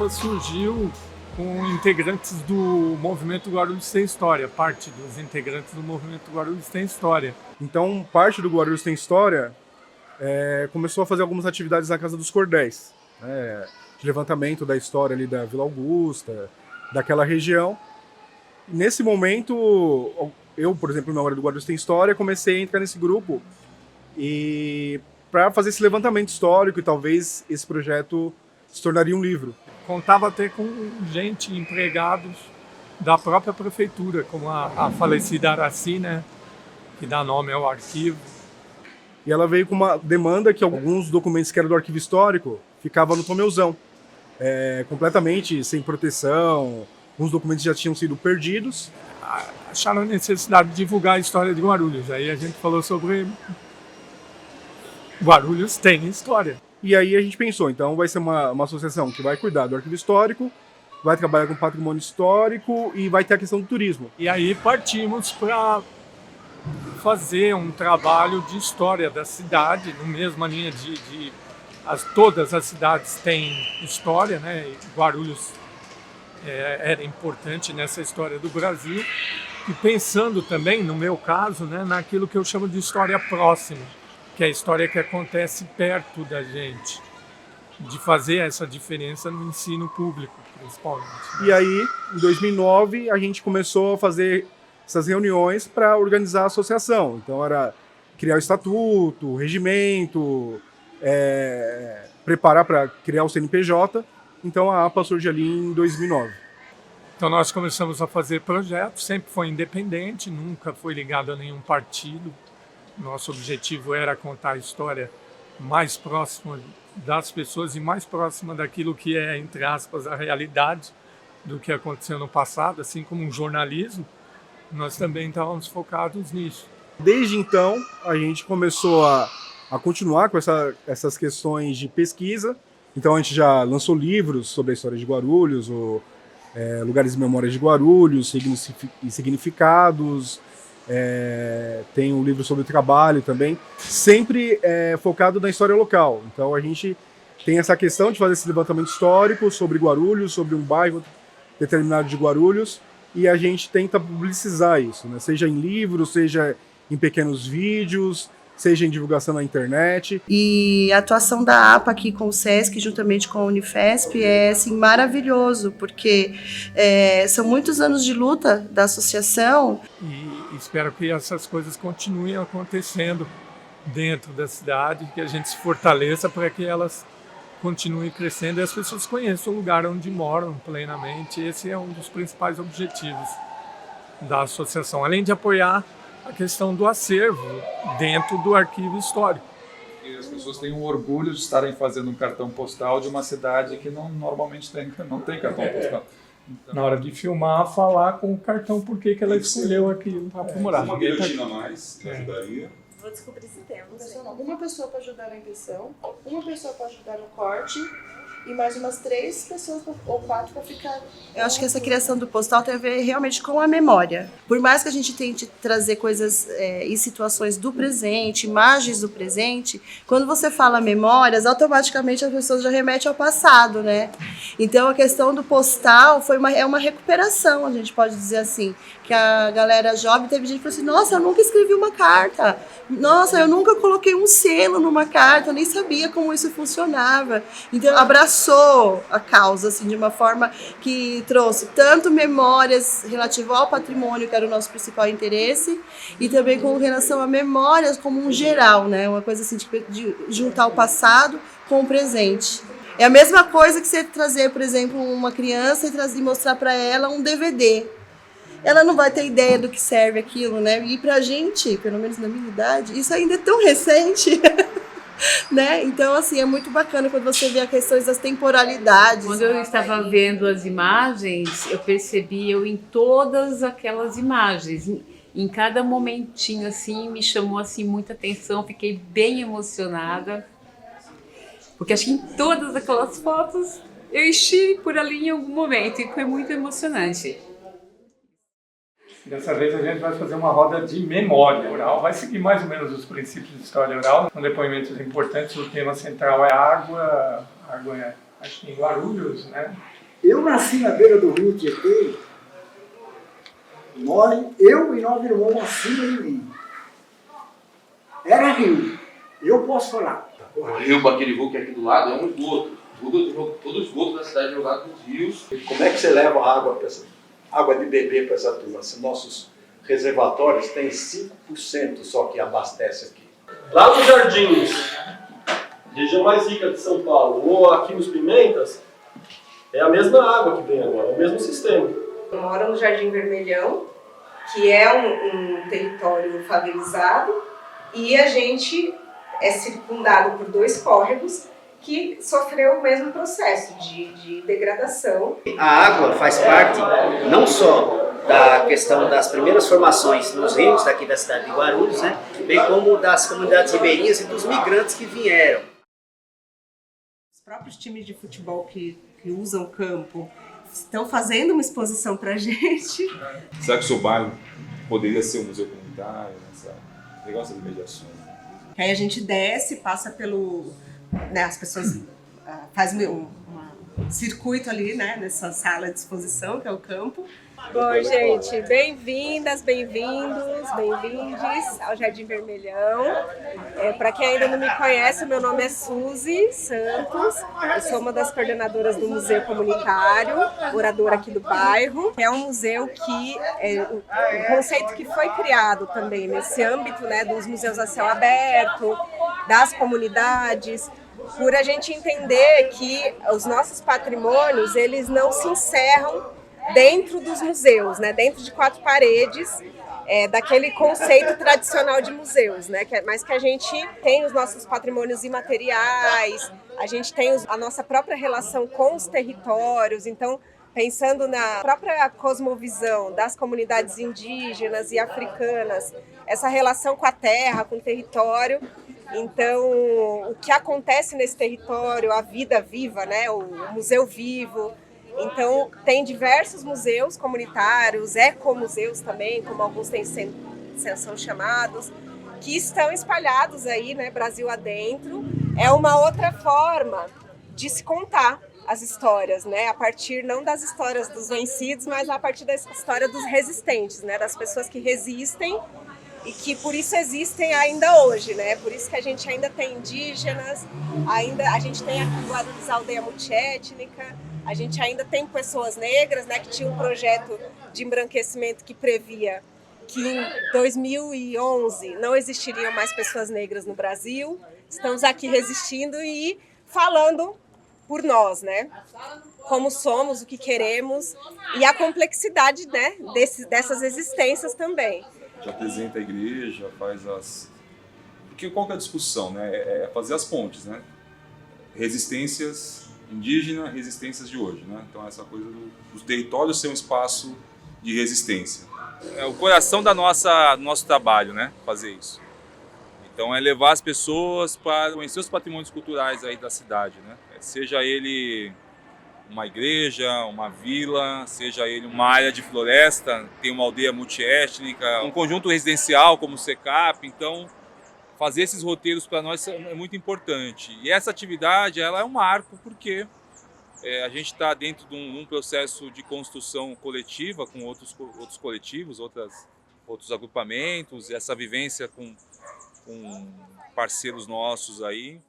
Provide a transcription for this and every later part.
ela surgiu com integrantes do movimento Guarulhos Tem História, parte dos integrantes do movimento Guarulhos Tem História. Então, parte do Guarulhos Tem História começou a fazer algumas atividades na Casa dos Cordéis, né, de levantamento da história ali da Vila Augusta, daquela região. Nesse momento, eu, por exemplo, na hora do Guarulhos Tem História, comecei a entrar nesse grupo e para fazer esse levantamento histórico, e talvez esse projeto se tornaria um livro. Contava até com gente, empregados da própria prefeitura, como a falecida Araci, né, que dá nome ao arquivo. E ela veio com uma demanda que alguns documentos que eram do arquivo histórico ficavam no Tomeuzão, completamente sem proteção, alguns documentos já tinham sido perdidos. Acharam a necessidade de divulgar a história de Guarulhos. Aí a gente falou sobre Guarulhos Tem História. E aí a gente pensou, então vai ser uma associação que vai cuidar do arquivo histórico, vai trabalhar com patrimônio histórico e vai ter a questão do turismo. E aí partimos para fazer um trabalho de história da cidade, na mesma linha de todas as cidades têm história, né? E Guarulhos era importante nessa história do Brasil. E pensando também, no meu caso, né, naquilo que eu chamo de história próxima, que é a história que acontece perto da gente, de fazer essa diferença no ensino público, principalmente. E aí, em 2009, a gente começou a fazer essas reuniões para organizar a associação. Então era criar o estatuto, o regimento, preparar para criar o CNPJ. Então a APA surge ali em 2009. Então nós começamos a fazer projetos, sempre foi independente, nunca foi ligado a nenhum partido. Nosso objetivo era contar a história mais próxima das pessoas e mais próxima daquilo que é, entre aspas, a realidade do que aconteceu no passado, assim como um jornalismo. Nós também estávamos focados nisso. Desde então, a gente começou a continuar com essas questões de pesquisa. Então, a gente já lançou livros sobre a história de Guarulhos, Lugares e Memórias de Guarulhos, e Significados. Tem um livro sobre o trabalho também, sempre focado na história local. Então, a gente tem essa questão de fazer esse levantamento histórico sobre Guarulhos, sobre um bairro determinado de Guarulhos, e a gente tenta publicizar isso, né? Seja em livros, seja em pequenos vídeos, seja em divulgação na internet. E a atuação da APA aqui com o SESC, juntamente com a Unifesp, é assim, maravilhoso, porque são muitos anos de luta da associação. E espero que essas coisas continuem acontecendo dentro da cidade, que a gente se fortaleça para que elas continue crescendo e as pessoas conheçam o lugar onde moram plenamente. Esse é um dos principais objetivos da associação, além de apoiar a questão do acervo dentro do arquivo histórico. E as pessoas têm um orgulho de estarem fazendo um cartão postal de uma cidade que normalmente não tem cartão postal. Então, na hora de filmar, falar com o cartão por que ela escolheu aquilo para morar. Uma guilhotina a mais ajudaria. Vou descobrir se temos. Uma pessoa para ajudar na impressão, uma pessoa para ajudar no corte e mais umas 3 pessoas ou 4 para ficar. Eu acho que essa criação do postal tem a ver realmente com a memória. Por mais que a gente tente trazer coisas e situações do presente, imagens do presente, quando você fala memórias, automaticamente as pessoas já remetem ao passado, né? Então a questão do postal é uma recuperação, a gente pode dizer assim, que a galera jovem teve gente que falou assim: nossa, eu nunca escrevi uma carta, nossa, eu nunca coloquei um selo numa carta, eu nem sabia como isso funcionava. Então abraçou a causa assim, de uma forma que trouxe tanto memórias relativas ao patrimônio, que era o nosso principal interesse, e também com relação a memórias como um geral, né? Uma coisa assim de juntar o passado com o presente. É a mesma coisa que você trazer, por exemplo, uma criança e mostrar para ela um DVD. Ela não vai ter ideia do que serve aquilo, né? E pra gente, pelo menos na minha idade, isso ainda é tão recente, né? Então, assim, é muito bacana quando você vê as questões das temporalidades. Quando eu estava vendo as imagens, eu percebi eu em todas aquelas imagens. Em cada momentinho, assim, me chamou, assim, muita atenção. Fiquei bem emocionada. Porque acho que em todas aquelas fotos eu estive por ali em algum momento. E foi muito emocionante. Dessa vez a gente vai fazer uma roda de memória oral, vai seguir mais ou menos os princípios de história oral, com depoimentos importantes. O tema central é água, acho que em Guarulhos, né? Eu nasci na beira do rio Tietê, eu e 9 irmãos acima de mim. Era rio, eu posso falar. O rio Paquirivu, que é aqui do lado, é um esgoto. Todo o esgoto da cidade é jogado nos rios. Como é que você leva água de beber para essa turma? Se nossos reservatórios têm 5% só que abastece aqui. Lá nos Jardins, região mais rica de São Paulo, ou aqui nos Pimentas, é a mesma água que vem agora, é o mesmo sistema. Eu moro no Jardim Vermelhão, que é um território favelizado, e a gente é circundado por 2 córregos que sofreu o mesmo processo de degradação. A água faz parte não só da questão das primeiras formações nos rios daqui da cidade de Guarulhos, né, bem como das comunidades ribeirinhas e dos migrantes que vieram. Os próprios times de futebol que usam o campo estão fazendo uma exposição pra gente. Será que o seu bairro poderia ser um museu comunitário? Legal essas mediações. Aí a gente desce, passa pelo... Né, as pessoas fazem um circuito ali, né, nessa sala de exposição, que é o campo. Bom, gente, bem-vindas, bem-vindos, bem-vindes ao Jardim Vermelhão. Para quem ainda não me conhece, meu nome é Suzy Santos, eu sou uma das coordenadoras do Museu Comunitário, moradora aqui do bairro. É um museu que é um conceito que foi criado também nesse âmbito, né, dos museus a céu aberto, das comunidades, por a gente entender que os nossos patrimônios, eles não se encerram dentro dos museus, né, dentro de 4 paredes, daquele conceito tradicional de museus, né, mas que a gente tem os nossos patrimônios imateriais, a gente tem a nossa própria relação com os territórios. Então, pensando na própria cosmovisão das comunidades indígenas e africanas, essa relação com a terra, com o território. Então, o que acontece nesse território, a vida viva, né, o museu vivo. Então, tem diversos museus comunitários, ecomuseus também, como alguns são chamados, que estão espalhados aí, né, Brasil adentro. É uma outra forma de se contar as histórias, né, a partir não das histórias dos vencidos, mas a partir da história dos resistentes, né, das pessoas que resistem e que por isso existem ainda hoje, né? Por isso que a gente ainda tem indígenas, a gente tem aqui em Guarulhos a aldeia multiétnica, a gente ainda tem pessoas negras, né, que tinha um projeto de embranquecimento que previa que em 2011 não existiriam mais pessoas negras no Brasil. Estamos aqui resistindo e falando por nós, né? Como somos, o que queremos e a complexidade, né, dessas existências também. Já apresenta a igreja, faz Porque qual que é a discussão, né? É fazer as pontes, né? Resistências indígenas, resistências de hoje, né? Então essa coisa dos territórios ser um espaço de resistência. É o coração do nosso trabalho, né? Fazer isso. Então é levar as pessoas para conhecer os patrimônios culturais aí da cidade, né? Seja ele uma igreja, uma vila, seja ele uma área de floresta, tem uma aldeia multiétnica, um conjunto residencial como o SECAP. Então, fazer esses roteiros para nós é muito importante. E essa atividade ela é um marco porque a gente está dentro de um processo de construção coletiva com outros coletivos, outros agrupamentos, e essa vivência com parceiros nossos aí.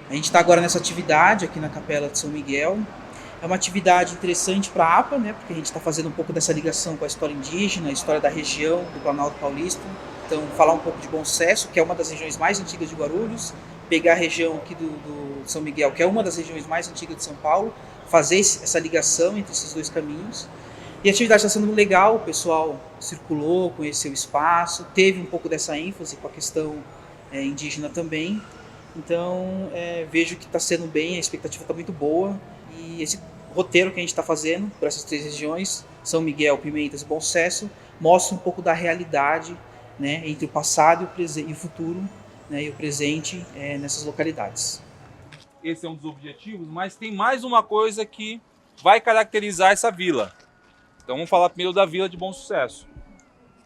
A gente está agora nessa atividade aqui na Capela de São Miguel. É uma atividade interessante para a APA, né, porque a gente está fazendo um pouco dessa ligação com a história indígena, a história da região, do Planalto Paulista. Então, falar um pouco de Bom Sucesso, que é uma das regiões mais antigas de Guarulhos, pegar a região aqui do São Miguel, que é uma das regiões mais antigas de São Paulo, fazer essa ligação entre esses dois caminhos. E a atividade está sendo legal, o pessoal circulou, conheceu o espaço, teve um pouco dessa ênfase com a questão indígena também. Então, vejo que está sendo bem, a expectativa está muito boa. E esse roteiro que a gente está fazendo por essas 3 regiões, São Miguel, Pimentas e Bom Sucesso, mostra um pouco da realidade, né, entre o passado e o futuro, né, e o presente nessas localidades. Esse é um dos objetivos, mas tem mais uma coisa que vai caracterizar essa vila. Então vamos falar primeiro da Vila de Bom Sucesso,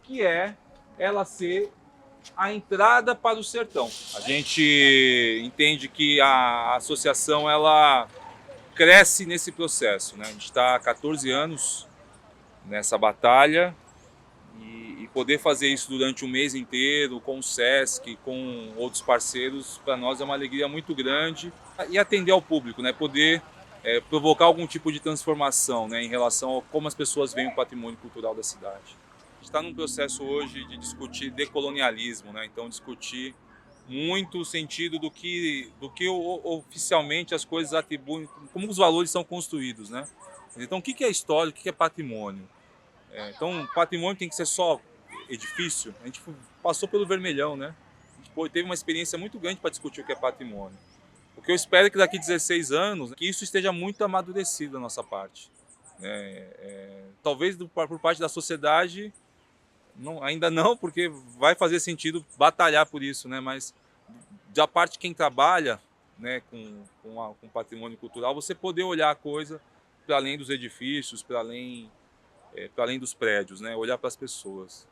que é ela ser a entrada para o sertão. A gente entende que a associação ela cresce nesse processo, né? A gente está há 14 anos nessa batalha e poder fazer isso durante um mês inteiro com o SESC, com outros parceiros, para nós é uma alegria muito grande. E atender ao público, né? Poder provocar algum tipo de transformação, né, em relação a como as pessoas veem o patrimônio cultural da cidade. A gente está num processo hoje de discutir decolonialismo, né, então discutir muito o sentido do que oficialmente as coisas atribuem, como os valores são construídos, né? Então o que é história, o que é patrimônio? Então patrimônio tem que ser só edifício? A gente passou pelo Vermelhão, né? A gente teve uma experiência muito grande para discutir o que é patrimônio. O que eu espero é que daqui a 16 anos, que isso esteja muito amadurecido da nossa parte. Talvez por parte da sociedade, ainda não, porque vai fazer sentido batalhar por isso, né? Mas da parte de quem trabalha, né, com patrimônio cultural, você poder olhar a coisa para além dos edifícios, para além dos prédios, né? Olhar para as pessoas.